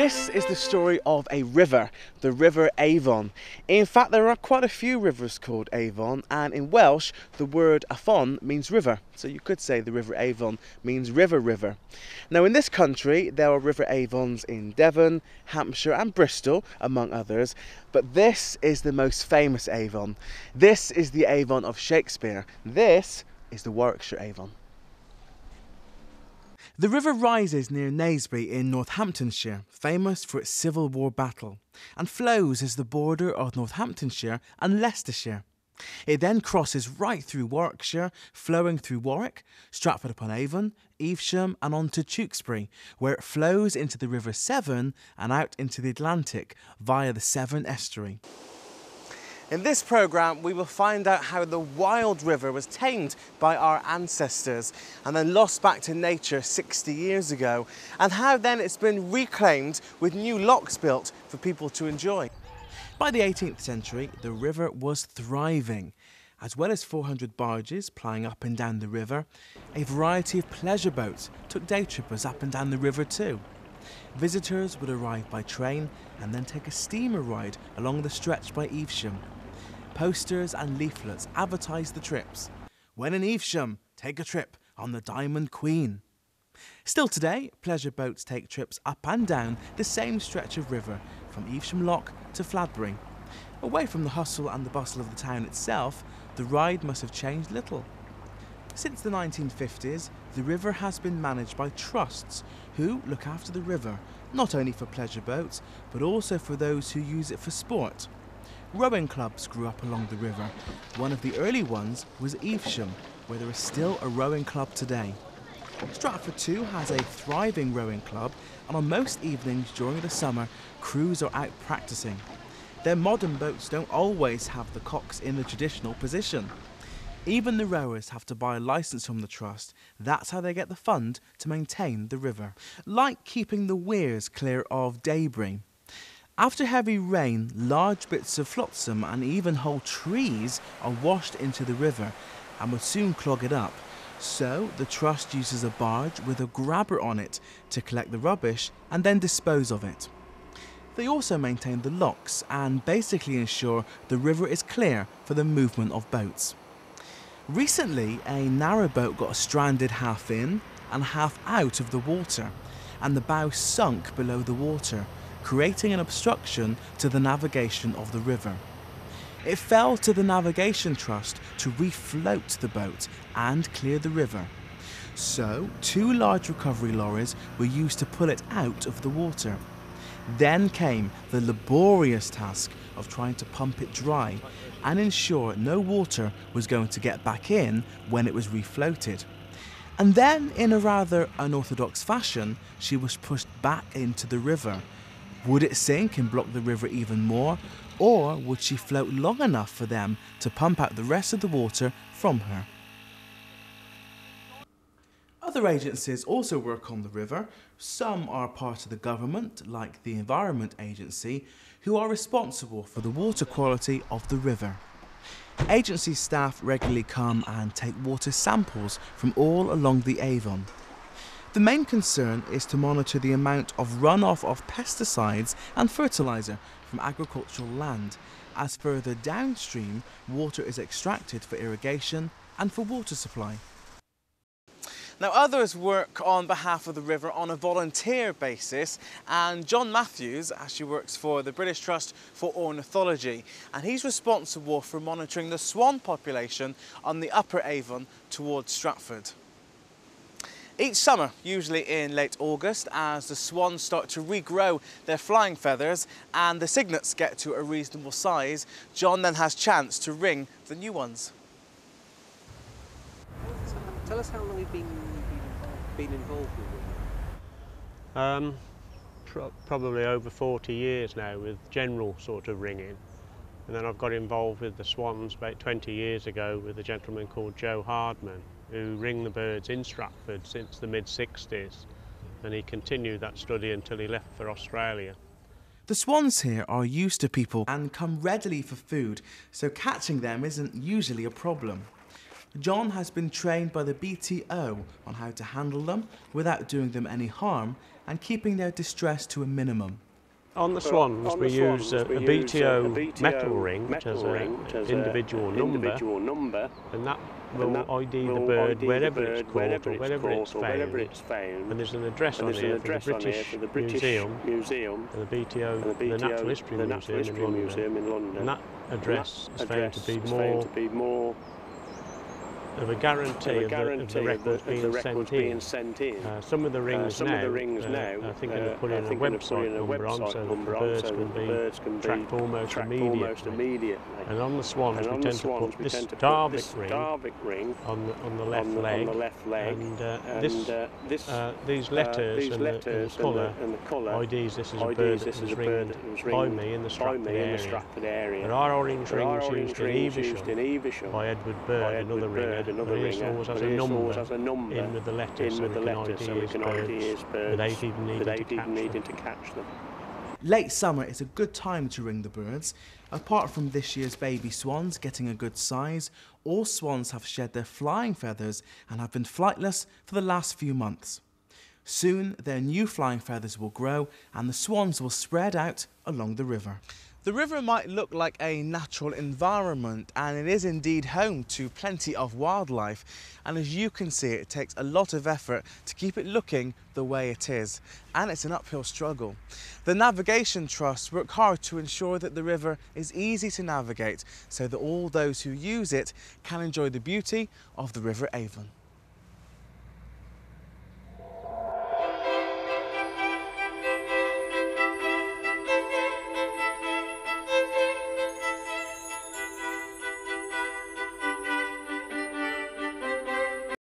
This is the story of a river, the River Avon. In fact, there are quite a few rivers called Avon, and in Welsh, the word Afon means river. So you could say the River Avon means river. Now in this country, there are River Avons in Devon, Hampshire and Bristol, among others, but this is the most famous Avon. This is the Avon of Shakespeare. This is the Warwickshire Avon. The river rises near Naseby in Northamptonshire, famous for its Civil War battle, and flows as the border of Northamptonshire and Leicestershire. It then crosses right through Warwickshire, flowing through Warwick, Stratford-upon-Avon, Evesham and on to Tewkesbury, where it flows into the River Severn and out into the Atlantic via the Severn estuary. In this programme, we will find out how the wild river was tamed by our ancestors and then lost back to nature 60 years ago, and how then it's been reclaimed with new locks built for people to enjoy. By the 18th century, the river was thriving. As well as 400 barges plying up and down the river, a variety of pleasure boats took day trippers up and down the river too. Visitors would arrive by train and then take a steamer ride along the stretch by Evesham. Posters and leaflets advertised the trips. When in Evesham, take a trip on the Diamond Queen. Still today, pleasure boats take trips up and down the same stretch of river from Evesham Lock to Fladbury. Away from the hustle and the bustle of the town itself, the ride must have changed little. Since the 1950s, the river has been managed by trusts who look after the river, not only for pleasure boats, but also for those who use it for sport. Rowing clubs grew up along the river. One of the early ones was Evesham, where there is still a rowing club today. Stratford too has a thriving rowing club, and on most evenings during the summer, crews are out practicing. Their modern boats don't always have the cocks in the traditional position. Even the rowers have to buy a licence from the trust. That's how they get the fund to maintain the river. Like keeping the weirs clear of debris. After heavy rain, large bits of flotsam and even whole trees are washed into the river and would soon clog it up. So the trust uses a barge with a grabber on it to collect the rubbish and then dispose of it. They also maintain the locks and basically ensure the river is clear for the movement of boats. Recently, a narrowboat got stranded half in and half out of the water, and the bow sunk below the water, creating an obstruction to the navigation of the river. It fell to the Navigation Trust to refloat the boat and clear the river. So, 2 large recovery lorries were used to pull it out of the water. Then came the laborious task of trying to pump it dry and ensure no water was going to get back in when it was refloated. And then, in a rather unorthodox fashion, she was pushed back into the river. Would it sink and block the river even more, or would she float long enough for them to pump out the rest of the water from her? Other agencies also work on the river. Some are part of the government, like the Environment Agency, who are responsible for the water quality of the river. Agency staff regularly come and take water samples from all along the Avon. The main concern is to monitor the amount of runoff of pesticides and fertiliser from agricultural land, as further downstream water is extracted for irrigation and for water supply. Now others work on behalf of the river on a volunteer basis, and John Matthews actually works for the British Trust for Ornithology, and he's responsible for monitoring the swan population on the Upper Avon towards Stratford. Each summer, usually in late August, as the swans start to regrow their flying feathers and the cygnets get to a reasonable size, John then has chance to ring the new ones. Tell us how long you've been involved with it. Probably over 40 years now with general sort of ringing. And then I've got involved with the swans about 20 years ago with a gentleman called Joe Hardman, who ring the birds in Stratford since the mid-60s, and he continued that study until he left for Australia. The swans here are used to people and come readily for food, so catching them isn't usually a problem. John has been trained by the BTO on how to handle them without doing them any harm and keeping their distress to a minimum. On the swans, we use a BTO metal ring, which has an individual number, and that will ID the bird wherever it's caught or wherever it's found. And there's an address on here for the British Museum and the BTO, the Natural History Museum in London. And that address is found to be more of a guarantee of the records being sent in. Some of the rings now, I think they're put in a website number on, so that the birds can be tracked almost immediately. And on the swans, we tend to put this Darvik ring on the left leg, and these letters and the colour IDs this is a bird that was ringed by me in the Stratford area. There are orange rings used in Evesham by Edward Bird, another ringer. But it always has a number in with the letters, so we can ID his birds without even needing to catch them. Late summer is a good time to ring the birds. Apart from this year's baby swans getting a good size, all swans have shed their flying feathers and have been flightless for the last few months. Soon their new flying feathers will grow and the swans will spread out along the river. The river might look like a natural environment, and it is indeed home to plenty of wildlife, and as you can see, it takes a lot of effort to keep it looking the way it is, and it's an uphill struggle. The Navigation Trust work hard to ensure that the river is easy to navigate so that all those who use it can enjoy the beauty of the River Avon.